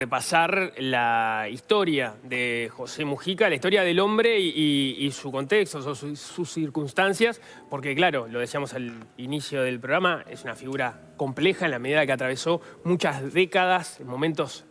Repasar la historia de José Mujica, la historia del hombre y su contexto, sus circunstancias, porque claro, lo decíamos al inicio del programa, es una figura compleja en la medida que atravesó muchas décadas, momentos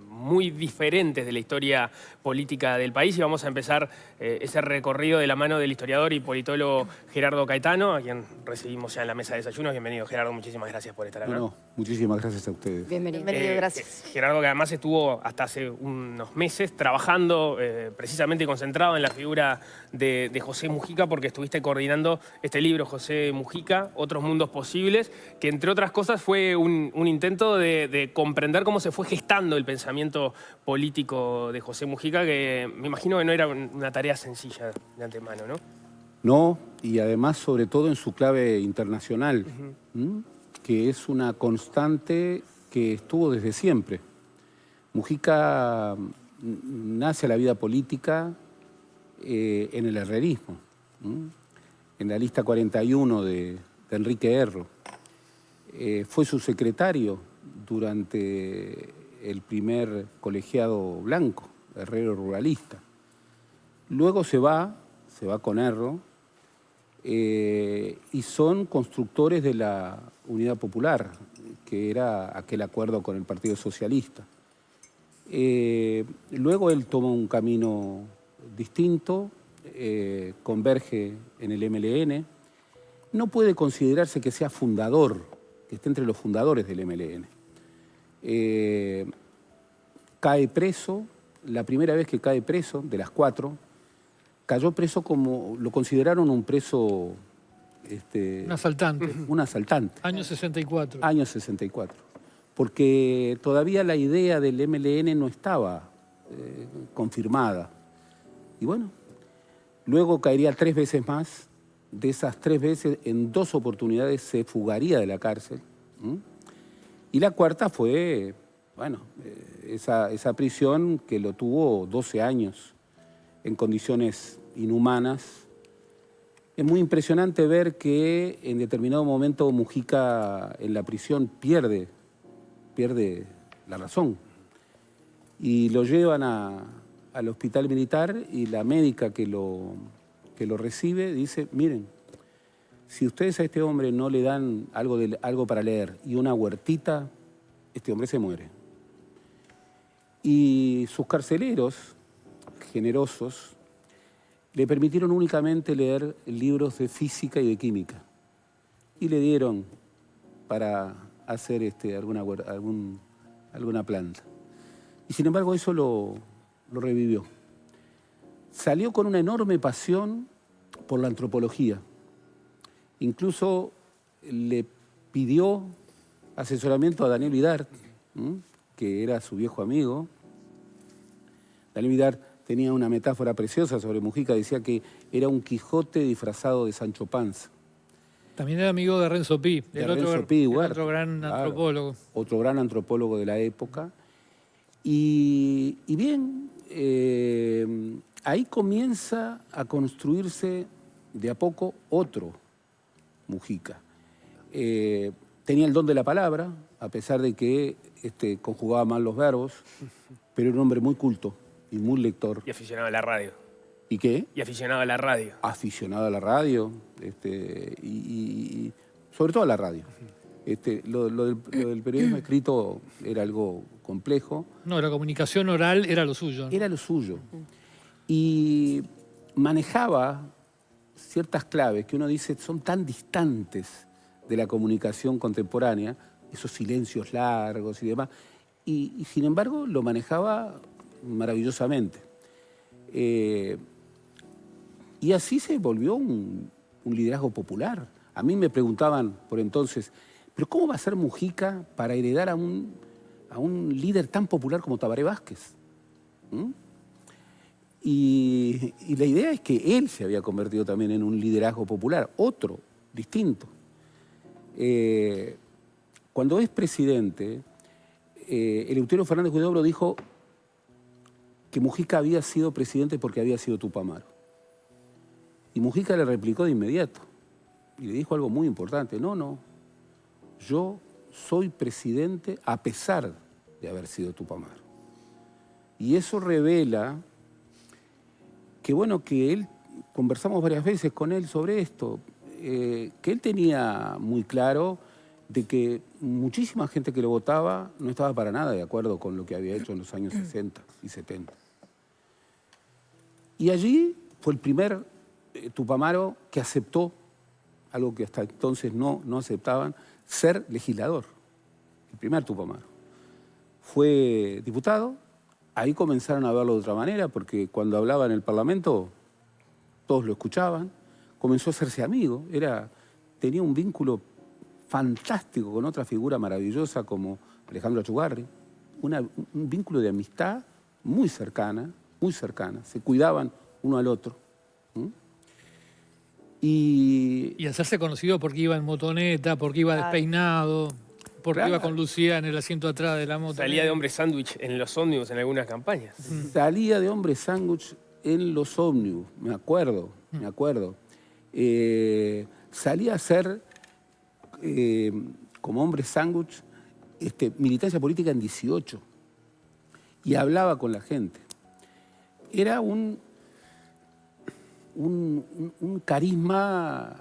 muy diferentes de la historia política del país, y vamos a empezar ese recorrido de la mano del historiador y politólogo Gerardo Caetano, a quien recibimos ya en la mesa de desayunos. Bienvenido, Gerardo, muchísimas gracias por estar acá. No, muchísimas gracias a ustedes. Bienvenido, gracias. Gerardo, que además estuvo hasta hace unos meses trabajando precisamente concentrado en la figura de José Mujica, porque estuviste coordinando este libro, José Mujica, Otros Mundos Posibles, que entre otras cosas fue un intento de comprender cómo se fue gestando el pensamiento político de José Mujica, que me imagino que no era una tarea sencilla de antemano, ¿no? No, y además sobre todo en su clave internacional, que es una constante que estuvo desde siempre. Mujica nace a la vida política en el herrerismo, en la lista 41 de Enrique Erro. Fue su secretario durante el primer colegiado blanco, herrero ruralista. Luego se va con Erro, y son constructores de la Unidad Popular, que era aquel acuerdo con el Partido Socialista. Luego él toma un camino distinto, converge en el MLN. No puede considerarse que sea fundador, que esté entre los fundadores del MLN. Cae preso, la primera vez que cae preso, de las 4, cayó preso como, lo consideraron un preso... un asaltante. Un asaltante. Año 64. Año 64. Porque todavía la idea del MLN no estaba confirmada. Y bueno, luego caería 3 veces más. De esas 3 veces, en 2 oportunidades se fugaría de la cárcel. Y la cuarta fue, bueno, esa prisión que lo tuvo 12 años en condiciones inhumanas. Es muy impresionante ver que en determinado momento Mujica en la prisión pierde la razón. Y lo llevan al hospital militar, y la médica que lo recibe dice: miren, si ustedes a este hombre no le dan algo para leer y una huertita, este hombre se muere. Y sus carceleros, generosos, le permitieron únicamente leer libros de física y de química. Y le dieron para hacer alguna planta. Y sin embargo eso lo revivió. Salió con una enorme pasión por la antropología. Incluso le pidió asesoramiento a Daniel Vidart, que era su viejo amigo. Daniel Vidart tenía una metáfora preciosa sobre Mujica, decía que era un Quijote disfrazado de Sancho Panza. También era amigo de Renzo Pi, otro gran antropólogo. Otro gran antropólogo de la época. Y bien, ahí comienza a construirse de a poco otro Mujica. Tenía el don de la palabra, a pesar de que conjugaba mal los verbos, pero era un hombre muy culto y muy lector. Y aficionado a la radio. ¿Y qué? Y aficionado a la radio. Aficionado a la radio, y sobre todo a la radio. Lo del periodismo escrito era algo complejo. No, la comunicación oral era lo suyo, ¿no? Era lo suyo. Y manejaba ciertas claves que uno dice son tan distantes de la comunicación contemporánea, esos silencios largos y demás, y sin embargo lo manejaba maravillosamente. Y así se volvió un liderazgo popular. A mí me preguntaban por entonces, ¿pero cómo va a ser Mujica para heredar a un líder tan popular como Tabaré Vázquez? Y la idea es que él se había convertido también en un liderazgo popular, otro, distinto. Cuando es presidente, Eleuterio Fernández Huidobro dijo que Mujica había sido presidente porque había sido Tupamaro. Y Mujica le replicó de inmediato y le dijo algo muy importante: no, yo soy presidente a pesar de haber sido Tupamaro. Y eso revela que, bueno, que él, conversamos varias veces con él sobre esto, que él tenía muy claro de que muchísima gente que lo votaba no estaba para nada de acuerdo con lo que había hecho en los años 60 y 70. Y allí fue el primer Tupamaro que aceptó, algo que hasta entonces no aceptaban, ser legislador. El primer Tupamaro. Fue diputado, ahí comenzaron a verlo de otra manera, porque cuando hablaba en el Parlamento, todos lo escuchaban, comenzó a hacerse amigo, tenía un vínculo fantástico con otra figura maravillosa como Alejandro Achugarri, un vínculo de amistad muy cercana, se cuidaban uno al otro. Y hacerse conocido porque iba en motoneta, porque iba despeinado, porque iba con Lucía en el asiento atrás de la moto. Salía de hombre sándwich en los ómnibus en algunas campañas. Salía de hombre sándwich en los ómnibus, me acuerdo. Salía a hacer, como hombre sándwich, militancia política en 18. Y hablaba con la gente. Era un carisma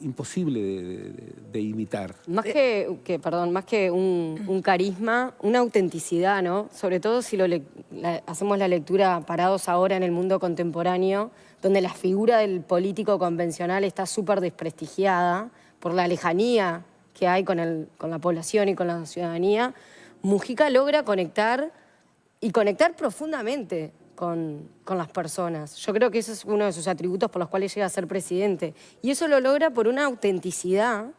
imposible de imitar. Más que un carisma, una autenticidad, ¿no? Sobre todo si hacemos la lectura parados ahora en el mundo contemporáneo, donde la figura del político convencional está súper desprestigiada por la lejanía que hay con la población y con la ciudadanía. Mujica logra conectar profundamente con las personas. Yo creo que ese es uno de sus atributos por los cuales llega a ser presidente. Y eso lo logra por una autenticidad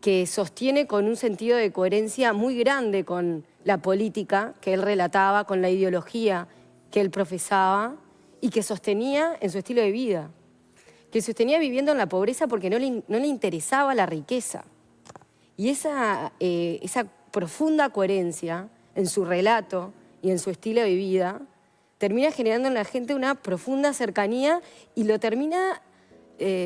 que sostiene con un sentido de coherencia muy grande con la política que él relataba, con la ideología que él profesaba y que sostenía en su estilo de vida. Que sostenía viviendo en la pobreza porque no le interesaba la riqueza. Y esa profunda coherencia en su relato y en su estilo de vida termina generando en la gente una profunda cercanía y lo termina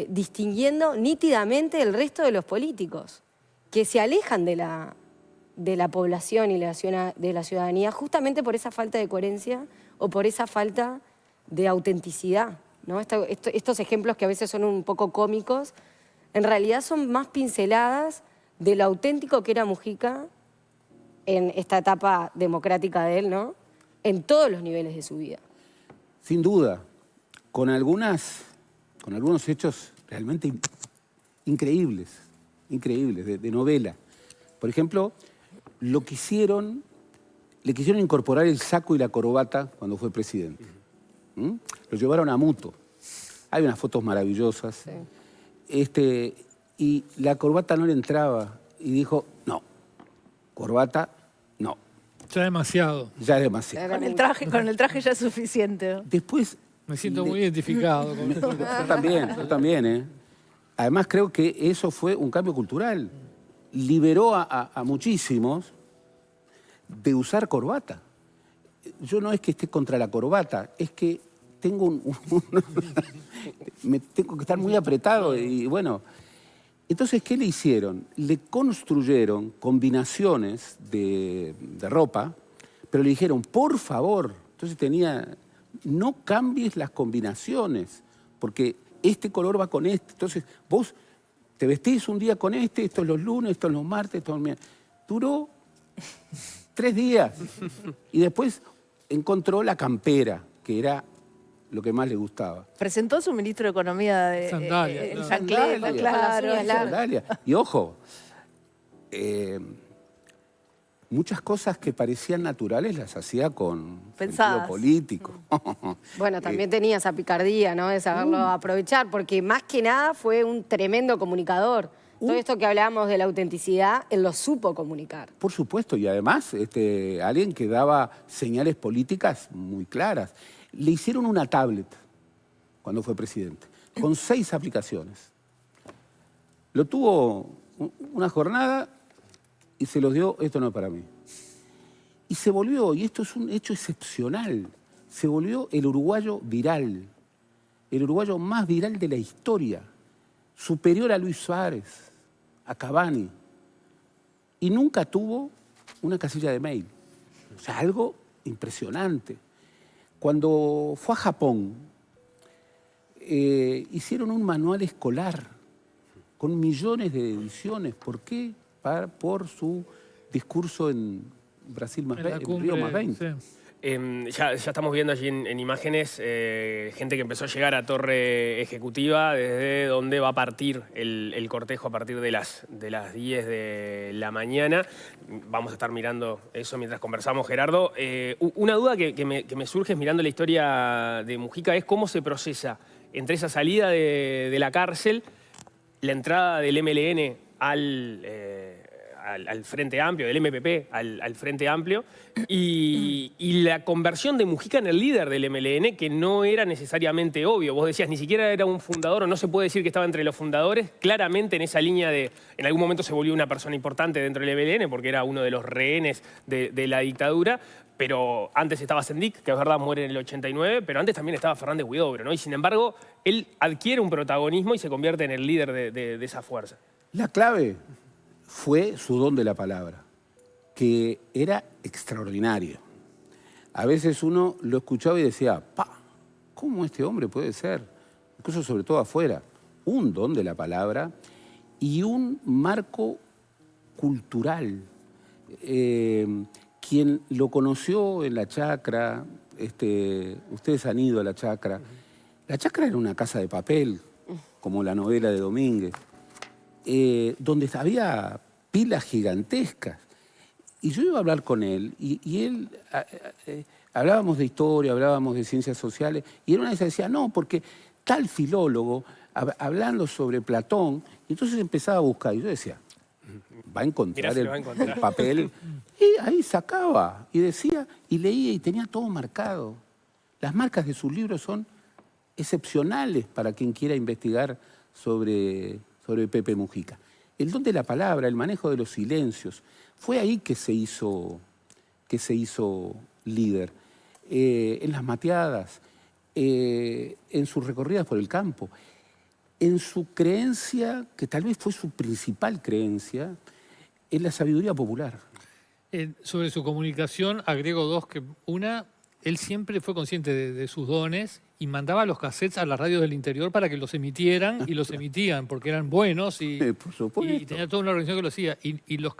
distinguiendo nítidamente del resto de los políticos, que se alejan de la población y de la ciudadanía justamente por esa falta de coherencia o por esa falta de autenticidad, ¿no? Estos ejemplos que a veces son un poco cómicos, en realidad son más pinceladas de lo auténtico que era Mujica en esta etapa democrática de él, ¿no? En todos los niveles de su vida. Sin duda, con algunos hechos realmente increíbles, de novela. Por ejemplo, le quisieron incorporar el saco y la corbata cuando fue presidente. Lo llevaron a Muto. Hay unas fotos maravillosas. Sí. Y la corbata no le entraba y dijo, no, corbata, no. Ya demasiado. Ya es demasiado. Con el traje ya es suficiente, ¿no? Después... Me siento muy identificado con eso. Yo también. Además creo que eso fue un cambio cultural. Liberó a muchísimos de usar corbata. Yo no es que esté contra la corbata, es que tengo me tengo que estar muy apretado y bueno... Entonces, ¿qué le hicieron? Le construyeron combinaciones de ropa, pero le dijeron, por favor, entonces no cambies las combinaciones, porque este color va con este. Entonces, vos te vestís un día con esto es los lunes, esto es los martes, esto es los miércoles. Duró 3 días. Y después encontró la campera, que era lo que más le gustaba. Presentó a su ministro de Economía en chancleta, claro. Y ojo, muchas cosas que parecían naturales las hacía con sentido político. Bueno, también tenía esa picardía, ¿no? De saberlo aprovechar, porque más que nada fue un tremendo comunicador. Todo esto que hablábamos de la autenticidad, él lo supo comunicar. Por supuesto, y además alguien que daba señales políticas muy claras. Le hicieron una tablet cuando fue presidente, con 6 aplicaciones. Lo tuvo una jornada y se los dio, esto no es para mí. Y se volvió, y esto es un hecho excepcional, se volvió el uruguayo viral, el uruguayo más viral de la historia, superior a Luis Suárez, a Cavani. Y nunca tuvo una casilla de mail. O sea, algo impresionante. Cuando fue a Japón, hicieron un manual escolar con millones de ediciones. ¿Por qué? Por su discurso en Brasil más Río más 20. Sí. Ya estamos viendo allí en imágenes gente que empezó a llegar a Torre Ejecutiva, desde donde va a partir el cortejo a partir de las 10 de la mañana. Vamos a estar mirando eso mientras conversamos, Gerardo. Una duda que me surge mirando la historia de Mujica es cómo se procesa entre esa salida de la cárcel, la entrada del MLN al Frente Amplio, del MPP al Frente Amplio, y la conversión de Mujica en el líder del MLN, que no era necesariamente obvio. Vos decías, ni siquiera era un fundador, o no se puede decir que estaba entre los fundadores. Claramente en esa línea de... En algún momento se volvió una persona importante dentro del MLN, porque era uno de los rehenes de la dictadura, pero antes estaba Sendik, que es verdad muere en el 89, pero antes también estaba Fernández Huidobro, ¿no? Y sin embargo, él adquiere un protagonismo y se convierte en el líder de esa fuerza. La clave fue su don de la palabra, que era extraordinario. A veces uno lo escuchaba y decía, ¿cómo este hombre puede ser? Incluso sobre todo afuera. Un don de la palabra y un marco cultural. Quien lo conoció en la chacra, ustedes han ido a la chacra. La chacra era una casa de papel, como la novela de Domínguez, donde había pilas gigantescas. Y yo iba a hablar con él, y él, hablábamos de historia, hablábamos de ciencias sociales, y él una vez decía, no, porque tal filólogo, hablando sobre Platón, y entonces empezaba a buscar, y yo decía, va a encontrar el papel, y ahí sacaba, y decía, y leía, y tenía todo marcado. Las marcas de sus libros son excepcionales para quien quiera investigar sobre Pepe Mujica. El don de la palabra, el manejo de los silencios, fue ahí que se hizo líder. En las mateadas, en sus recorridas por el campo, en su creencia, que tal vez fue su principal creencia, en la sabiduría popular. Sobre su comunicación, agrego dos, que una, él siempre fue consciente de sus dones y mandaba los cassettes a las radios del interior para que los emitieran, y los emitían porque eran buenos, y, por supuesto. Y tenía toda una organización que lo hacía. Y los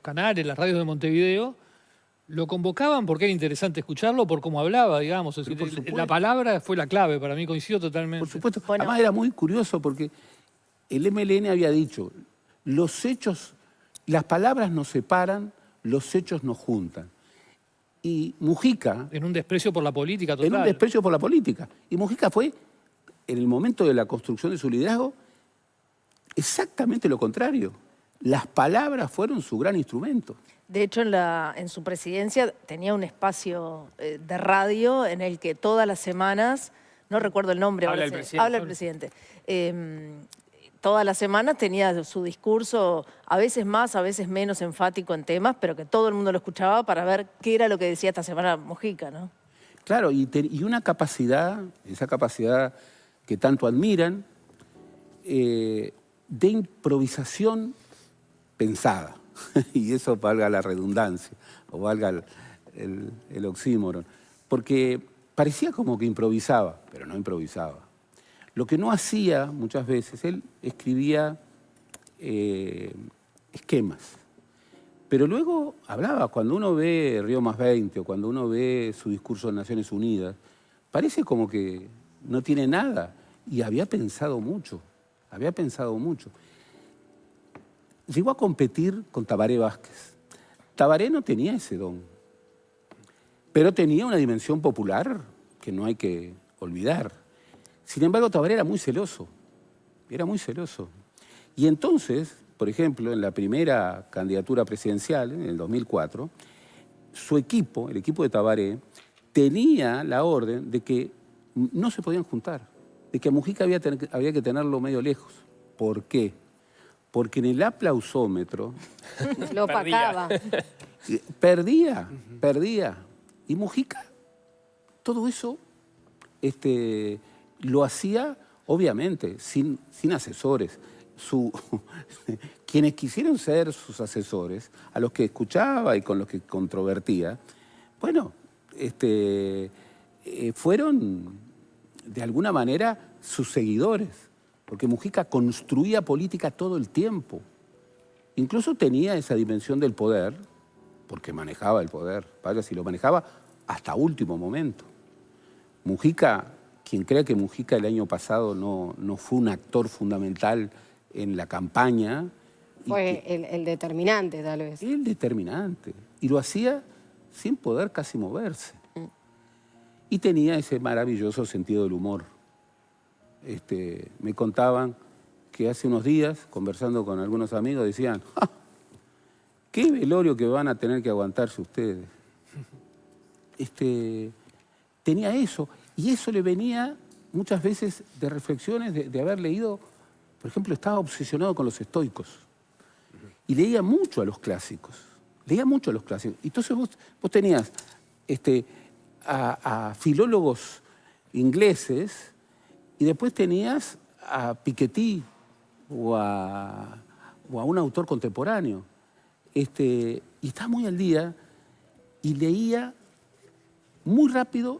canales, las radios de Montevideo, lo convocaban porque era interesante escucharlo por cómo hablaba, digamos. Es decir, la palabra fue la clave, para mí coincido totalmente. Por supuesto. Bueno. Además era muy curioso porque el MLN había dicho, los hechos, las palabras nos separan, los hechos nos juntan. Y Mujica... En un desprecio por la política total. En un desprecio por la política. Y Mujica fue, en el momento de la construcción de su liderazgo, exactamente lo contrario. Las palabras fueron su gran instrumento. De hecho, en su presidencia tenía un espacio de radio en el que todas las semanas, no recuerdo el nombre, habla el presidente. Todas las semanas tenía su discurso, a veces más, a veces menos enfático en temas, pero que todo el mundo lo escuchaba para ver qué era lo que decía esta semana Mujica, ¿no? Claro, y una capacidad, esa capacidad que tanto admiran, de improvisación pensada. Y eso valga la redundancia, o valga el oxímoron. Porque parecía como que improvisaba, pero no improvisaba. Lo que no hacía muchas veces, él escribía esquemas. Pero luego hablaba, cuando uno ve Río más 20 o cuando uno ve su discurso en Naciones Unidas, parece como que no tiene nada. Y había pensado mucho, Llegó a competir con Tabaré Vázquez. Tabaré no tenía ese don, pero tenía una dimensión popular que no hay que olvidar. Sin embargo, Tabaré era muy celoso. Y entonces, por ejemplo, en la primera candidatura presidencial, en el 2004, su equipo, el equipo de Tabaré, tenía la orden de que no se podían juntar, de que a Mujica había que tenerlo medio lejos. ¿Por qué? Porque en el aplausómetro... Lo opacaba. Perdía. Y Mujica, todo eso... lo hacía, obviamente, sin asesores. Quienes quisieron ser sus asesores, a los que escuchaba y con los que controvertía, bueno, fueron de alguna manera sus seguidores, porque Mujica construía política todo el tiempo. Incluso tenía esa dimensión del poder, porque manejaba el poder, vaya si lo manejaba hasta último momento. Mujica, quien crea que Mujica el año pasado no fue un actor fundamental en la campaña. Fue el determinante, tal vez. El determinante. Y lo hacía sin poder casi moverse. Y tenía ese maravilloso sentido del humor. Me contaban que hace unos días, conversando con algunos amigos, decían, ¡ah! ¡Qué velorio que van a tener que aguantarse ustedes! Tenía eso. Y eso le venía muchas veces de reflexiones de haber leído, por ejemplo, estaba obsesionado con los estoicos. Y leía mucho a los clásicos. Leía mucho a los clásicos. Entonces vos tenías a filólogos ingleses y después tenías a Piketty o a un autor contemporáneo. Y estaba muy al día y leía muy rápido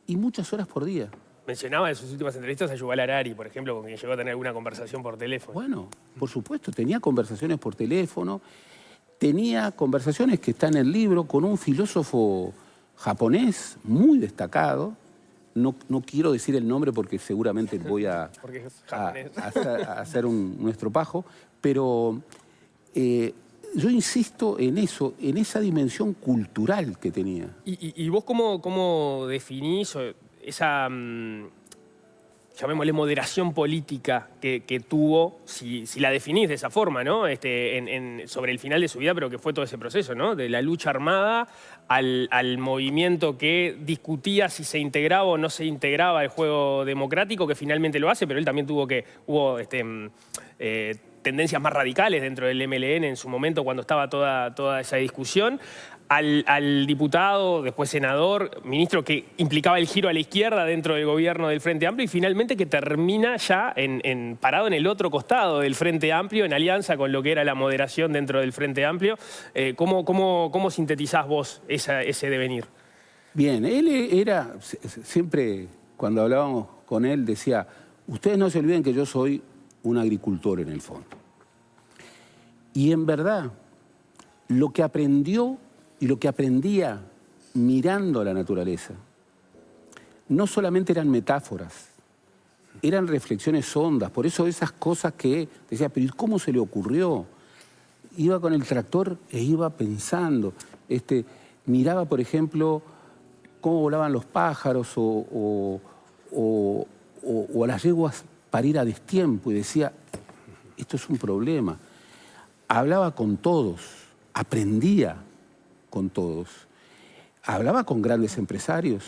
y muchas horas por día. Mencionaba en sus últimas entrevistas a Yuval Harari, por ejemplo, con quien llegó a tener alguna conversación por teléfono. Bueno, por supuesto, tenía conversaciones por teléfono, tenía conversaciones que están en el libro con un filósofo japonés muy destacado. No quiero decir el nombre porque seguramente voy a hacer un estropajo, pero yo insisto en eso, en esa dimensión cultural que tenía. ¿Y vos cómo definís esa, llamémosle, moderación política que tuvo, si la definís de esa forma, ¿no? Sobre el final de su vida, pero que fue todo ese proceso, ¿no? De la lucha armada al movimiento que discutía si se integraba o no se integraba al juego democrático, que finalmente lo hace, pero él también hubo tendencias más radicales dentro del MLN en su momento cuando estaba toda esa discusión, al diputado, después senador, ministro que implicaba el giro a la izquierda dentro del gobierno del Frente Amplio y finalmente que termina ya parado en el otro costado del Frente Amplio, en alianza con lo que era la moderación dentro del Frente Amplio. ¿Cómo sintetizás vos ese devenir? Bien, él era, siempre cuando hablábamos con él decía, ustedes no se olviden que yo soy un agricultor en el fondo. Y en verdad, lo que aprendió y lo que aprendía mirando a la naturaleza, no solamente eran metáforas, eran reflexiones hondas. Por eso esas cosas que decía, pero ¿y cómo se le ocurrió? Iba con el tractor e iba pensando. Miraba, por ejemplo, cómo volaban los pájaros o a las yeguas para ir a destiempo y decía, esto es un problema. Hablaba con todos, aprendía con todos. Hablaba con grandes empresarios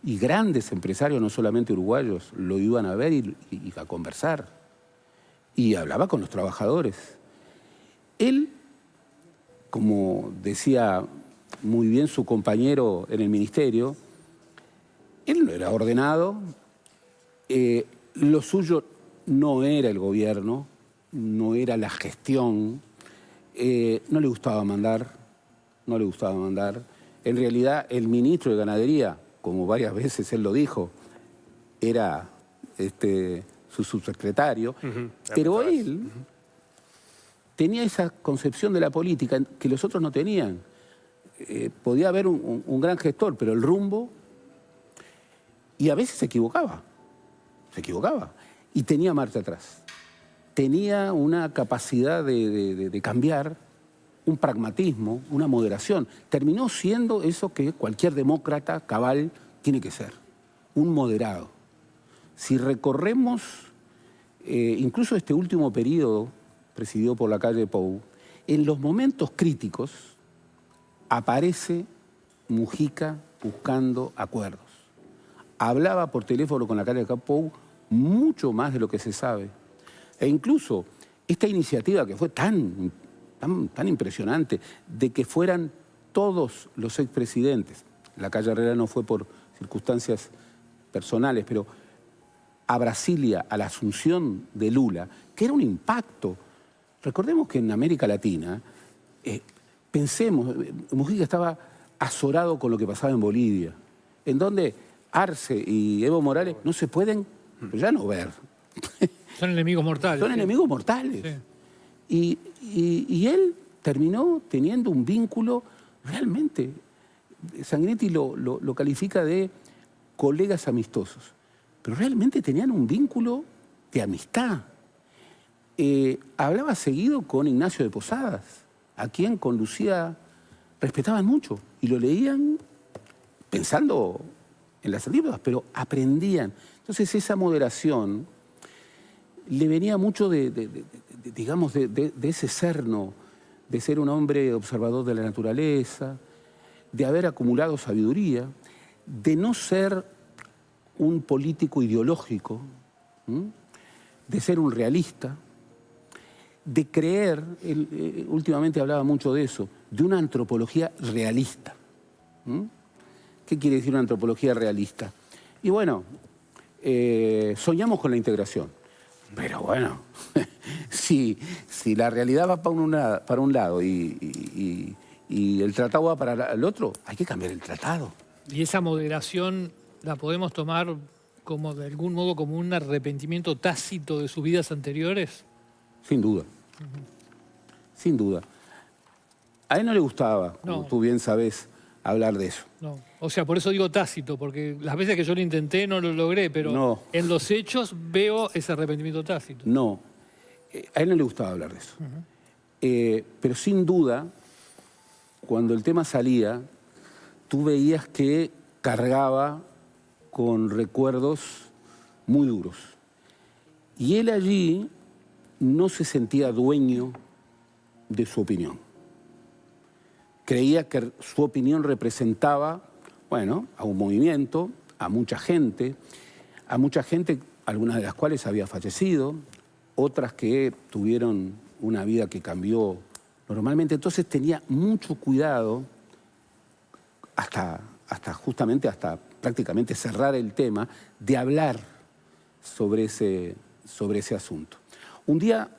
y grandes empresarios, no solamente uruguayos, lo iban a ver y a conversar. Y hablaba con los trabajadores. Él, como decía muy bien su compañero en el ministerio, él no era ordenado, lo suyo no era el gobierno, no era la gestión, no le gustaba mandar. En realidad, el ministro de Ganadería, como varias veces él lo dijo, era su subsecretario, pero él tenía esa concepción de la política que los otros no tenían. Podía haber un gran gestor, pero el rumbo, y a veces se equivocaba, y tenía marcha atrás. Tenía una capacidad de cambiar, un pragmatismo, una moderación. Terminó siendo eso que cualquier demócrata cabal tiene que ser, un moderado. Si recorremos incluso este último periodo, presidido por la calle Pou, en los momentos críticos aparece Mujica buscando acuerdos. Hablaba por teléfono con la calle Pou mucho más de lo que se sabe. E incluso esta iniciativa que fue tan impresionante, de que fueran todos los expresidentes, la calle Herrera no fue por circunstancias personales, pero a Brasilia, a la asunción de Lula, que era un impacto. Recordemos que en América Latina, pensemos, Mujica estaba azorado con lo que pasaba en Bolivia, en donde Arce y Evo Morales no se pueden ya no ver. Son enemigos mortales. Son enemigos mortales. Sí. Y él terminó teniendo un vínculo realmente, Sanguinetti lo califica de colegas amistosos, pero realmente tenían un vínculo de amistad. Hablaba seguido con Ignacio de Posadas, a quien con Lucía respetaban mucho y lo leían pensando en las anécdotas, pero aprendían. Entonces esa moderación le venía mucho digamos, de ese cerno, de ser un hombre observador de la naturaleza, de haber acumulado sabiduría, de no ser un político ideológico, de ser un realista, de creer, él últimamente hablaba mucho de eso, de una antropología realista. ¿Qué quiere decir una antropología realista? Y bueno, soñamos con la integración. Pero bueno, si la realidad va para un lado y el tratado va para el otro, hay que cambiar el tratado. ¿Y esa moderación la podemos tomar como de algún modo como un arrepentimiento tácito de sus vidas anteriores? Sin duda. Sin duda. A él no le gustaba, como tú bien sabés, hablar de eso. No. O sea, por eso digo tácito, porque las veces que yo lo intenté no lo logré, pero en los hechos veo ese arrepentimiento tácito. No, a él no le gustaba hablar de eso. Pero sin duda, cuando el tema salía, tú veías que cargaba con recuerdos muy duros. Y él allí no se sentía dueño de su opinión. Creía que su opinión representaba, bueno, a un movimiento, a mucha gente, algunas de las cuales había fallecido, otras que tuvieron una vida que cambió normalmente. Entonces tenía mucho cuidado hasta prácticamente cerrar el tema, de hablar sobre ese asunto. Un día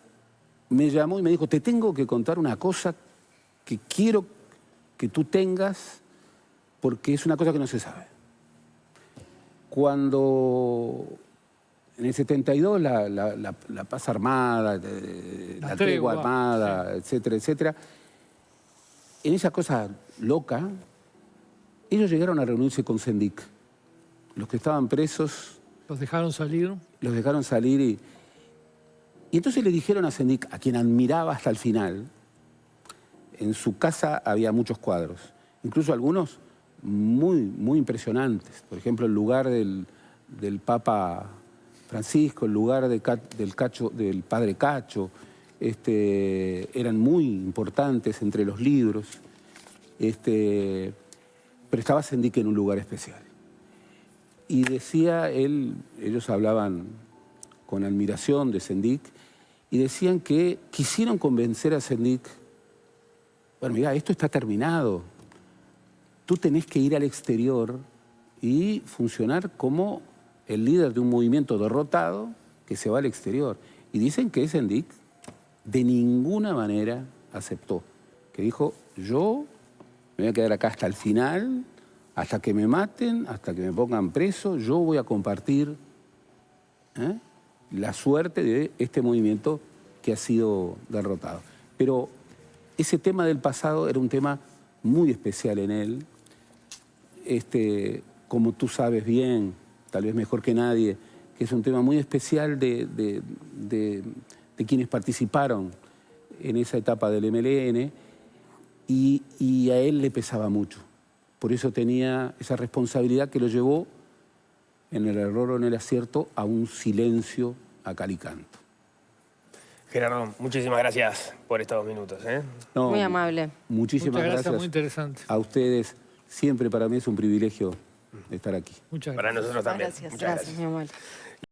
me llamó y me dijo, te tengo que contar una cosa que quiero que tú tengas, porque es una cosa que no se sabe. Cuando en el 72 la paz armada, la tregua armada, etcétera, etcétera, en esa cosa loca, ellos llegaron a reunirse con Sendik. Los que estaban presos... ¿Los dejaron salir? Los dejaron salir y entonces le dijeron a Sendik, a quien admiraba hasta el final, en su casa había muchos cuadros, incluso algunos muy, muy impresionantes. Por ejemplo, el lugar del Papa Francisco, el lugar del Padre Cacho, eran muy importantes entre los libros. Pero estaba Sendik en un lugar especial. Y decía él, ellos hablaban con admiración de Sendik, y decían que quisieron convencer a Sendik, bueno, mira, esto está terminado, tú tenés que ir al exterior y funcionar como el líder de un movimiento derrotado que se va al exterior. Y dicen que Sendik de ninguna manera aceptó, que dijo, yo me voy a quedar acá hasta el final, hasta que me maten, hasta que me pongan preso, yo voy a compartir la suerte de este movimiento que ha sido derrotado. Pero ese tema del pasado era un tema muy especial en él. Como tú sabes bien, tal vez mejor que nadie, que es un tema muy especial de quienes participaron en esa etapa del MLN, y a él le pesaba mucho. Por eso tenía esa responsabilidad que lo llevó, en el error o en el acierto, a un silencio a cal y canto. Gerardo, muchísimas gracias por estos minutos. No, muy amable. Muchísimas gracias. Muy interesante. A ustedes. Siempre para mí es un privilegio estar aquí. Muchas gracias. Para nosotros también. Gracias, muy amable.